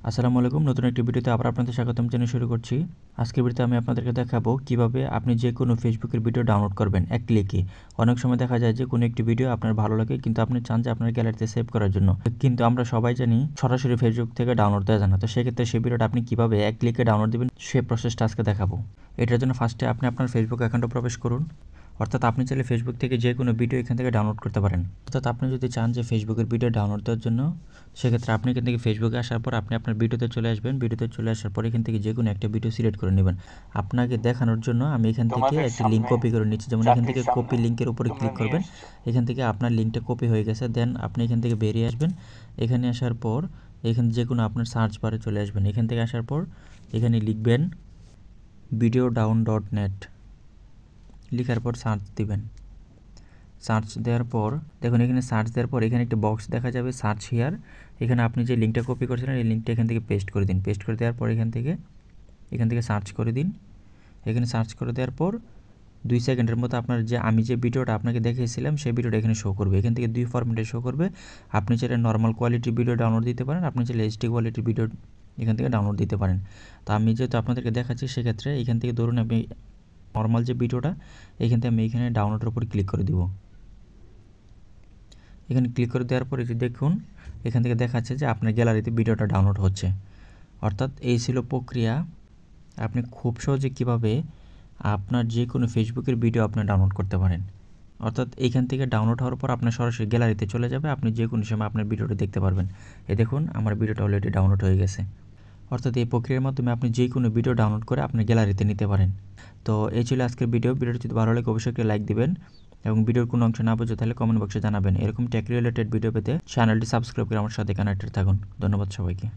আসসালামু আলাইকুম, নতুন একটি ভিডিওতে আবার আপনাদের স্বাগতম জানিয়ে শুরু করছি। আজকের ভিডিওতে আমি আপনাদেরকে দেখাবো কিভাবে আপনি যে কোনো ফেসবুকের ভিডিও ডাউনলোড করবেন এক ক্লিকে। অনেক সময় দেখা যায় যে কোনো একটি ভিডিও আপনার ভালো লাগে কিন্তু আপনি চান যে আপনার গ্যালারিতে সেভ করার জন্য, কিন্তু আমরা সবাই জানি সরাসরি ফেসবুক থেকে ডাউনলোড দেওয়া যায় না। তো সেক্ষেত্রে সেই ভিডিওটা আপনি কিভাবে এক ক্লিকে ডাউনলোড দেবেন সেই প্রসেসটা আজকে দেখাবো। এটার জন্য ফার্স্টে আপনি আপনার ফেসবুক অ্যাকাউন্টে প্রবেশ করুন। অর্থাৎ আপনি চাইলে ফেসবুক থেকে যে কোনো ভিডিও এখান থেকে ডাউনলোড করতে পারেন। অর্থাৎ আপনি যদি চান যে ফেসবুকের ভিডিও ডাউনলোড দেওয়ার জন্য, সেক্ষেত্রে আপনি এখান থেকে ফেসবুকে আসার পর আপনি আপনার ভিডিওতে চলে আসবেন। ভিডিওতে চলে আসার পর এখান থেকে যে কোনো একটা ভিডিও সিলেক্ট করে নেবেন। আপনাকে দেখানোর জন্য আমি এখান থেকে একটি লিঙ্ক কপি করে নিচ্ছি। যেমন এখান থেকে কপি লিঙ্কের উপরে ক্লিক করবেন। এখান থেকে আপনার লিঙ্কটা কপি হয়ে গেছে। দেন আপনি এখান থেকে বেরিয়ে আসবেন। এখানে আসার পর এখানে যে কোনো আপনার সার্চ বারে চলে আসবেন। এখান থেকে আসার পর এখানে লিখবেন videodown.net, লিখার পর সার্চ দিবেন। সার্চ দেওয়ার পর দেখুন এখানে সার্চ দেওয়ার পর এখানে একটা বক্স দেখা যাবে সার্চ হিয়ার। এখানে আপনি যে লিঙ্কটা কপি করেছিলেন এই লিঙ্কটা এখান থেকে পেস্ট করে দিন। পেস্ট করে দেওয়ার পর এখান থেকে সার্চ করে দিন। এখানে সার্চ করে দেওয়ার পর 2 সেকেন্ডের মতো আপনার আমি যে ভিডিওটা আপনাকে দেখিয়েছিলাম সেই ভিডিওটা এখানে শো করবে। এখান থেকে 2 ফরম্যাটে শো করবে। আপনি চাইলে নর্মাল কোয়ালিটির ভিডিও ডাউনলোড দিতে পারেন, আপনি চাইলে এইচডি কোয়ালিটির ভিডিও এখান থেকে ডাউনলোড দিতে পারেন। তো আমি যেহেতু আপনাদেরকে দেখাচ্ছি সেক্ষেত্রে এখান থেকে ধরুন আমি নর্মাল যে ভিডিওটা এখান থেকে আমি এখানে ডাউনলোডের উপর ক্লিক করে দিব। এখানে ক্লিক করে দেওয়ার পরে দেখুন এখান থেকে দেখাচ্ছে যে আপনার গ্যালারিতে ভিডিওটা ডাউনলোড হচ্ছে। অর্থাৎ এই ছিল প্রক্রিয়া। আপনি খুব সহজে কিভাবে আপনার যে কোনো ফেসবুকের ভিডিও আপনি ডাউনলোড করতে পারেন। অর্থাৎ এইখান থেকে ডাউনলোড হওয়ার পর আপনার সরাসরি গ্যালারিতে চলে যাবে, আপনি যে কোনো সময় আপনার ভিডিওটা দেখতে পারবেন। এই দেখুন আমার ভিডিওটা অলরেডি ডাউনলোড হয়ে গেছে। অর্থাৎ এই প্রক্রিয়ার মাধ্যমে আপনি যে কোনো ভিডিও ডাউনলোড করে আপনার গ্যালারিতে নিতে পারেন। তো এই ছিল আজকের ভিডিওটি যদি ভালো লাগে অবশ্যই একটা লাইক দিবেন এবং ভিডিওর কোনো অংশ না বুঝে তাহলে কমেন্ট বক্সে জানাবেন। এরকম টেক রিলেটেড ভিডিও পেতে চ্যানেলটি সাবস্ক্রাইব করে আমার সাথে কানেক্টেড থাকুন। ধন্যবাদ সবাইকে।